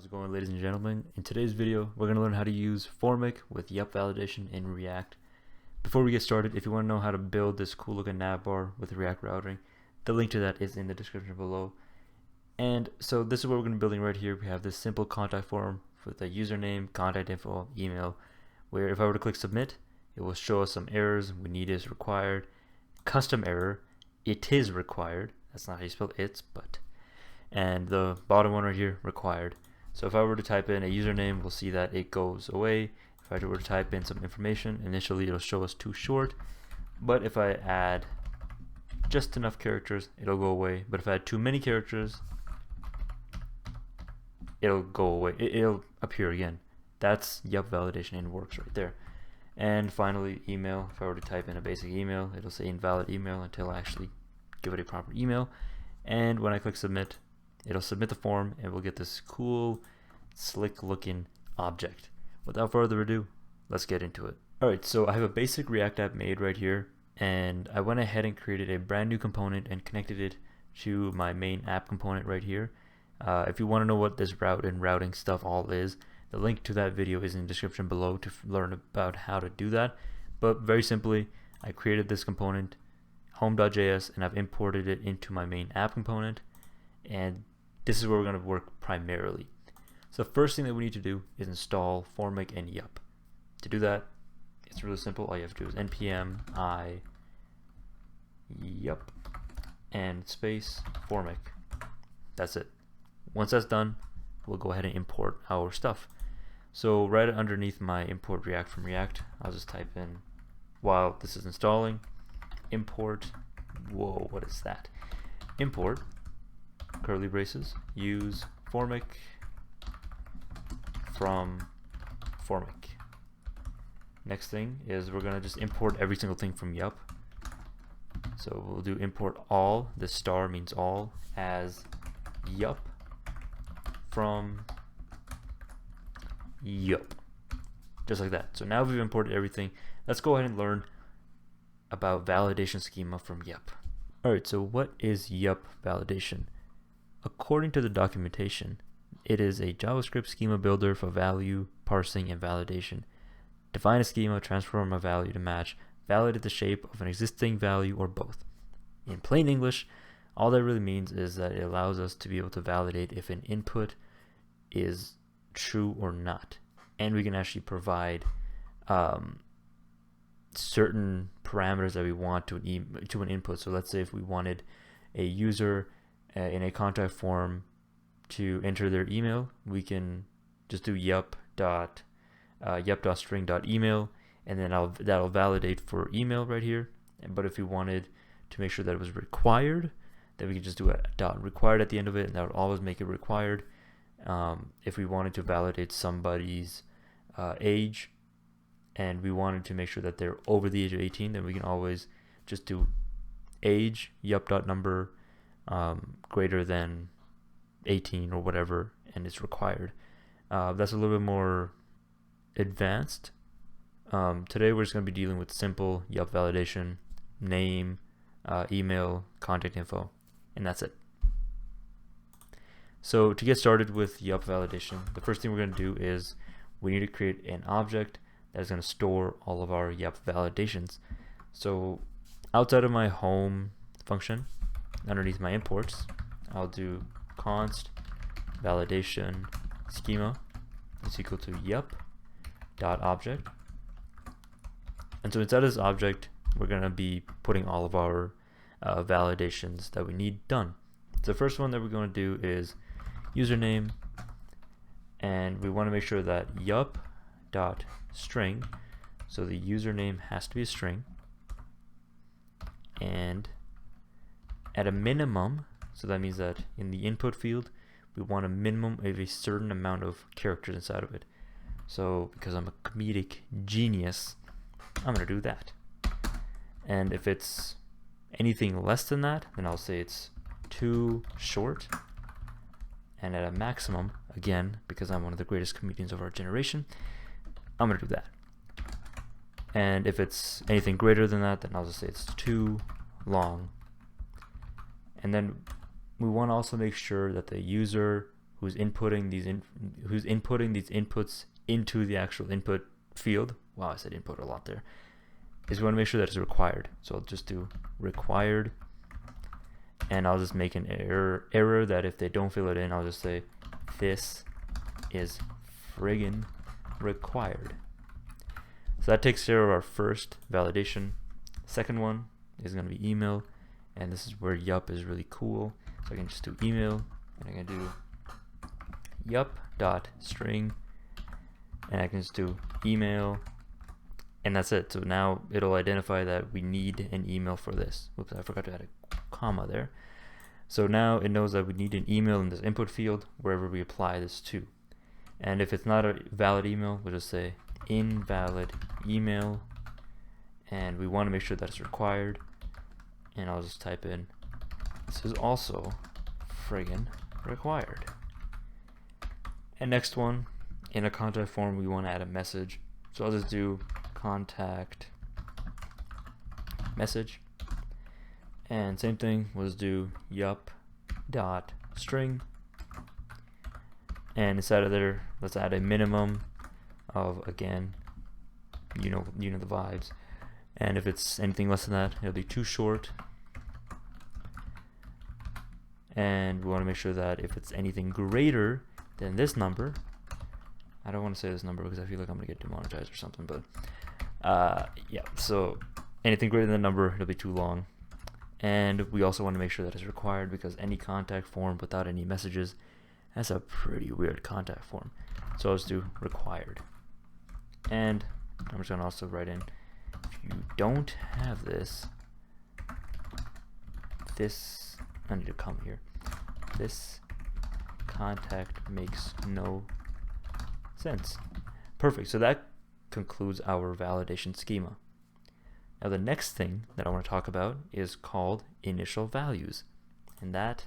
How's it going, ladies and gentlemen? In today's video, we're going to learn how to use Formik with yup validation in React. Before we get started, if you want to know how to build this cool looking nav bar with React routing, the link to that is in the description below. And so this is what we're going to be building right here. We have this simple contact form with a username, contact info, email, where if I were to click submit, it will show us some errors. We need is required, custom error, it is required. That's not how you spell it's, but. And the bottom one right here, required. So if I were to type in a username, we'll see that it goes away. If I were to type in some information, initially it'll show us too short. But if I add just enough characters, it'll go away. But if I add too many characters, it'll go away. It'll appear again. That's yup validation and works right there. And finally, email. If I were to type in a basic email, it'll say invalid email until I actually give it a proper email. And when I click submit, it'll submit the form and we'll get this cool, slick looking object. Without further ado, let's get into it. Alright, so I have a basic React app made right here, and I went ahead and created a brand new component and connected it to my main app component right here. If you want to know what this route and routing stuff all is, the link to that video is in the description below to learn about how to do that. But very simply, I created this component, home.js, and I've imported it into my main app component, and this is where we're going to work primarily. So the first thing that we need to do is install Formik and yup. To do that, it's really simple. All you have to do is npm I yup and space Formik. That's it. Once that's done, we'll go ahead and import our stuff. So right underneath my import React from React, I'll just type in, while this is installing, import, whoa, what is that? Import, curly braces, use Formik from Formik. Next thing is we're going to just import every single thing from yup. So we'll do import all, this star means all, as yup from yup. Just like that. So now we've imported everything. Let's go ahead and learn about validation schema from yup. Alright, so what is yup validation? According to the documentation, it is a JavaScript schema builder for value, parsing, and validation. Define a schema, transform a value to match, validate the shape of an existing value, or both. In plain English, all that really means is that it allows us to be able to validate if an input is true or not. And we can actually provide certain parameters that we want to an input. So let's say if we wanted a user in a contact form to enter their email, we can just do yup.string.email, and then that'll validate for email right here. But if we wanted to make sure that it was required, then we can just do a .required at the end of it, and that would always make it required. If we wanted to validate somebody's age, and we wanted to make sure that they're over the age of 18, then we can always just do age yup.number greater than 18 or whatever, and it's required. That's a little bit more advanced. Today we're just going to be dealing with simple yup validation, name, email, contact info, and that's it. So to get started with yup validation, the first thing we're going to do is we need to create an object that is going to store all of our yup validations. So outside of my home function, underneath my imports, I'll do const validation schema is equal to yup.object. And so inside of this object, we're going to be putting all of our validations that we need done. So the first one that we're going to do is username, and we want to make sure that yup.string, so the username has to be a string, and at a minimum, so that means that in the input field we want a minimum of a certain amount of characters inside of it. So because I'm a comedic genius, I'm going to do that. And if it's anything less than that, then I'll say it's too short. And at a maximum, again, because I'm one of the greatest comedians of our generation, I'm going to do that. And if it's anything greater than that, then I'll just say it's too long. And then we want to also make sure that the user who's inputting these inputs into the actual input field. Wow, I said input a lot there. Is we want to make sure that it's required. So I'll just do required, and I'll just make an error that if they don't fill it in, I'll just say this is friggin' required. So that takes care of our first validation. Second one is going to be email, and this is where yup is really cool. So I can just do email, and I can do yup.string, and I can just do email, and that's it. So now it'll identify that we need an email for this. Whoops, I forgot to add a comma there. So now it knows that we need an email in this input field wherever we apply this to. And if it's not a valid email, we'll just say invalid email, and we want to make sure that it's required, and I'll just type in this is also friggin' required. And next one, in a contact form we want to add a message, so I'll just do contact message, and same thing, we'll just do yup.string, and inside of there let's add a minimum of, again, you know the vibes, and if it's anything less than that, it'll be too short, and we want to make sure that if it's anything greater than this number, I don't want to say this number because I feel like I'm gonna get demonetized or something, but yeah, so anything greater than the number, it'll be too long. And we also want to make sure that it's required, because any contact form without any messages, that's a pretty weird contact form. So I'll just do required. And I'm just gonna also write in, if you don't have this, I need to come here. This contact makes no sense. Perfect. So that concludes our validation schema. Now the next thing that I want to talk about is called initial values, and that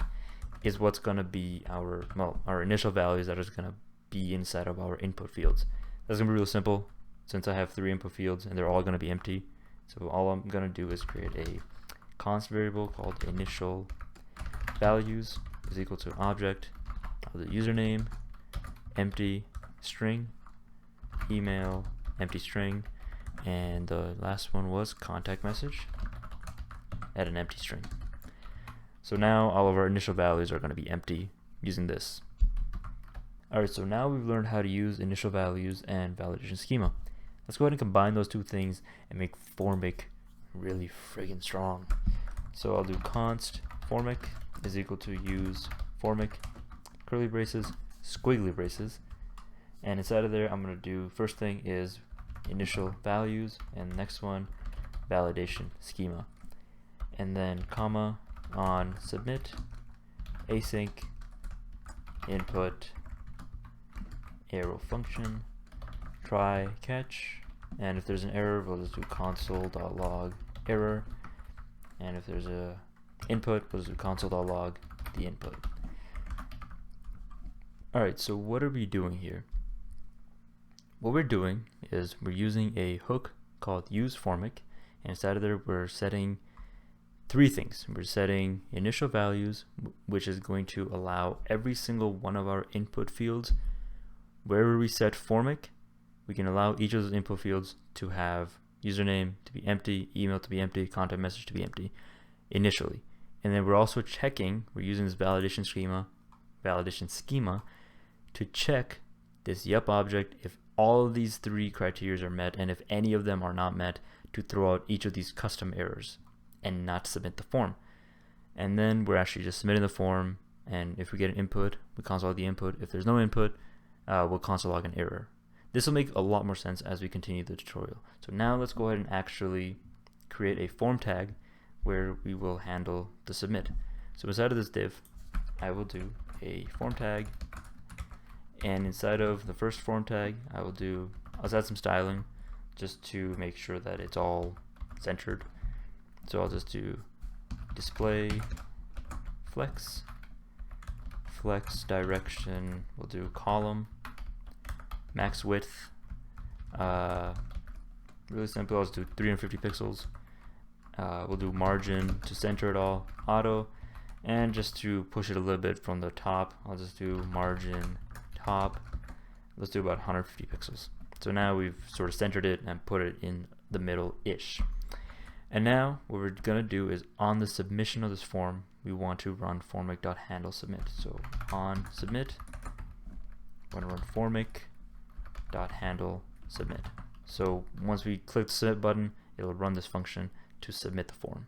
is what's going to be our initial values that is going to be inside of our input fields. That's going to be real simple, since I have 3 input fields and they're all going to be empty. So all I'm going to do is create a const variable called initial values is equal to object of the username, empty string, email, empty string, and the last one was contact message at an empty string. So now all of our initial values are going to be empty using this. Alright, so now we've learned how to use initial values and validation schema. Let's go ahead and combine those two things and make Formik really friggin' strong. So I'll do const Formik is equal to use Formik, curly braces, squiggly braces, and inside of there I'm going to do, first thing is initial values, and next one validation schema, and then comma on submit async input arrow function try catch, and if there's an error we'll just do console.log error, and if there's a input we'll just do console.log the input. Alright, so what are we doing here? What we're doing is we're using a hook called use Formik, and inside of there we're setting 3 things. We're setting initial values, which is going to allow every single one of our input fields, wherever we set Formik, we can allow each of those input fields to have username to be empty, email to be empty, contact message to be empty initially. And then we're also checking, we're using this validation schema to check this yup object if all of these 3 criteria are met, and if any of them are not met, to throw out each of these custom errors and not submit the form. And then we're actually just submitting the form, and if we get an input, we console log the input. If there's no input, we'll console log an error. This will make a lot more sense as we continue the tutorial. So now let's go ahead and actually create a form tag where we will handle the submit. So inside of this div, I will do a form tag, and inside of the first form tag I'll add some styling just to make sure that it's all centered. So I'll just do display flex direction, we'll do column max width, really simple, I'll just do 350 pixels. We'll do margin to center it all auto, And just to push it a little bit from the top, I'll just do margin top. Let's do about 150 pixels. So now we've sort of centered it and put it in the middle-ish. And now what we're going to do is on the submission of this form, we want to run formik.handle submit. So on submit, we're going to run formik.handle submit. So once we click the submit button, it'll run this function to submit the form.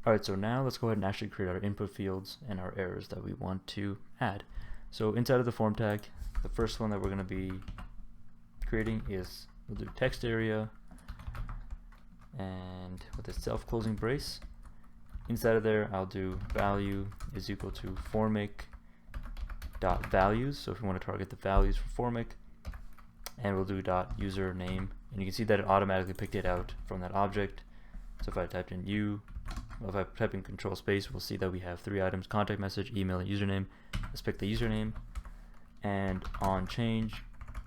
Alright, so now let's go ahead and actually create our input fields and our errors that we want to add. So inside of the form tag, the first one that we're going to be creating is, we'll do text area, and with a self-closing brace. Inside of there, I'll do value is equal to formik.values. So if we want to target the values for Formik, and we'll do .username, and you can see that it automatically picked it out from that object. So if I typed in if I type in control space, we'll see that we have 3 items: contact message, email, and username. Let's pick the username, and on change,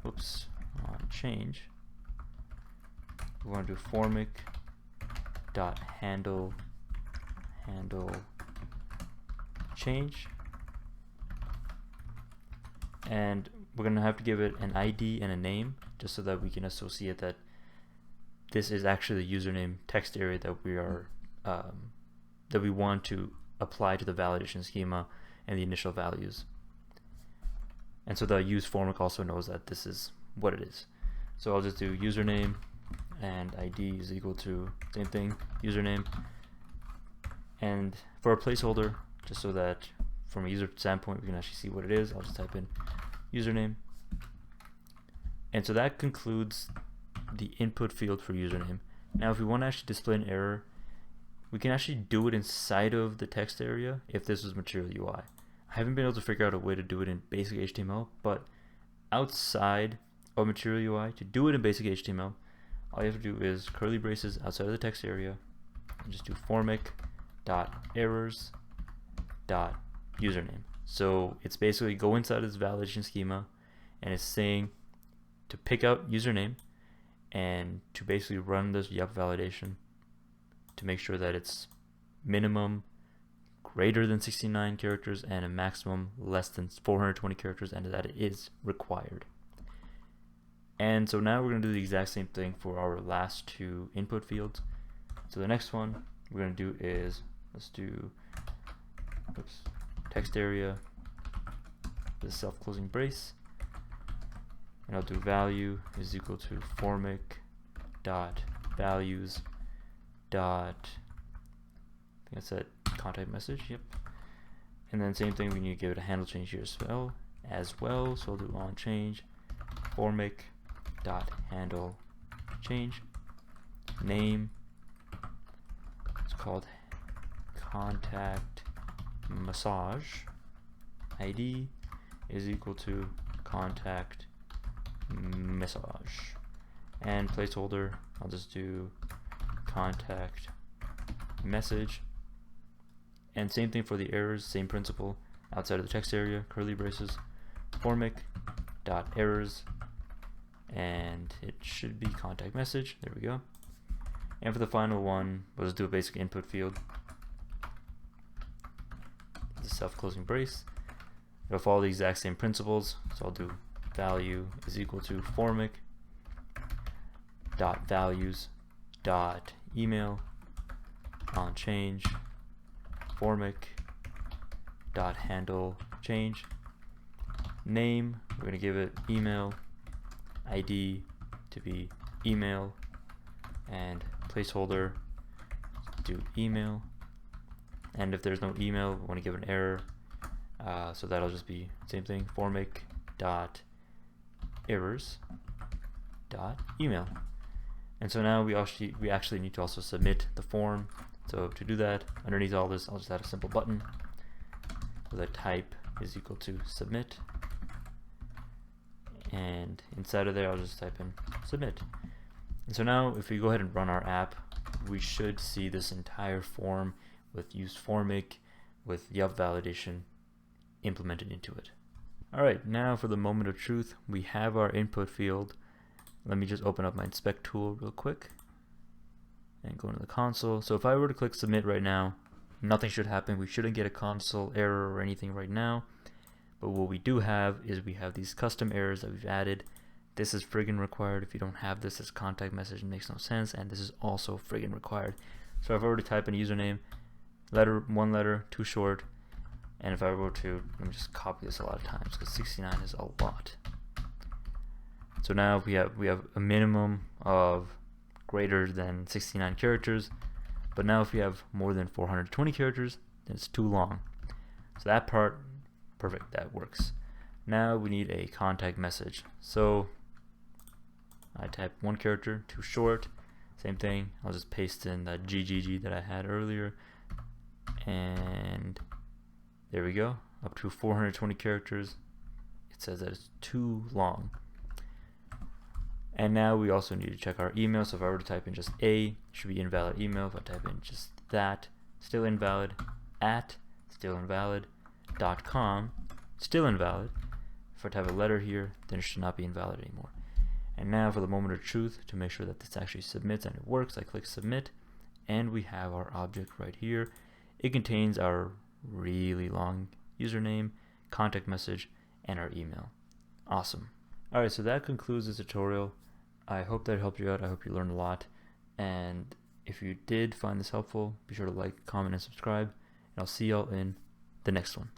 we want to do formik.handle change, and we're going to have to give it an ID and a name just so that we can associate that this is actually the username text area that we are that we want to apply to the validation schema and the initial values. And so the use Formik also knows that this is what it is. So I'll just do username, and ID is equal to same thing, username. And for a placeholder, just so that from a user standpoint we can actually see what it is, I'll just type in username. And so that concludes the input field for username. Now if we want to actually display an error, we can actually do it inside of the text area if this was Material UI. I haven't been able to figure out a way to do it in basic HTML, but outside of Material UI, to do it in basic HTML, all you have to do is curly braces outside of the text area and just do formik.errors.username. So it's basically go inside this validation schema, and it's saying to pick out username and to basically run this yup validation to make sure that it's minimum greater than 69 characters and a maximum less than 420 characters, and that it is required. And so now we're going to do the exact same thing for our last 2 input fields. So the next one we're going to do is, let's do text area, the self-closing brace, and I'll do value is equal to formik.values I think that's that contact message, yep. And then same thing, we need to give it a handle change here as well. So I'll do on change, formik.handle change, name, it's called contact massage, ID is equal to contact massage, and placeholder, I'll just do contact message. And same thing for the errors, same principle, outside of the text area, curly braces, formik.errors, and it should be contact message, there we go. And for the final one, we'll just do a basic input field, the self-closing brace. It'll follow the exact same principles, so I'll do value is equal to formik.values.email on change, formik.handle change, name, we're going to give it email, ID to be email, and placeholder, do email. And if there's no email, we want to give an error, so that'll just be same thing, formik.errors.email. And so now we actually need to also submit the form. So to do that, underneath all this, I'll just add a simple button with a type is equal to submit, and inside of there I'll just type in submit. And so now if we go ahead and run our app, we should see this entire form with use Formik with yup validation implemented into it. Alright, now for the moment of truth, we have our input field. Let me just open up my inspect tool real quick and go into the console. So if I were to click submit right now, Nothing should happen. We shouldn't get a console error or anything right now. But what we do have is we have these custom errors that we've added. This is friggin' required. If you don't have this as contact message, it makes no sense. And this is also friggin' required. So I've already typed in a username, one letter, too short. And if I were to, let me just copy this a lot of times because 69 is a lot. So now we have a minimum of greater than 69 characters. But now if we have more than 420 characters, then it's too long. So that part, perfect, that works. Now we need a contact message. So I type one character, too short. Same thing, I'll just paste in that GGG that I had earlier. And there we go, up to 420 characters. It says that it's too long. And now we also need to check our email. So if I were to type in just a, it should be invalid email. If I type in just that, still invalid. At, still invalid. .com, still invalid. If I type a letter here, then it should not be invalid anymore. And now for the moment of truth, to make sure that this actually submits and it works, I click submit, and we have our object right here. It contains our really long username, contact message, and our email. Awesome. Alright, so that concludes this tutorial. I hope that helped you out. I hope you learned a lot. And if you did find this helpful, be sure to like, comment, and subscribe. And I'll see y'all in the next one.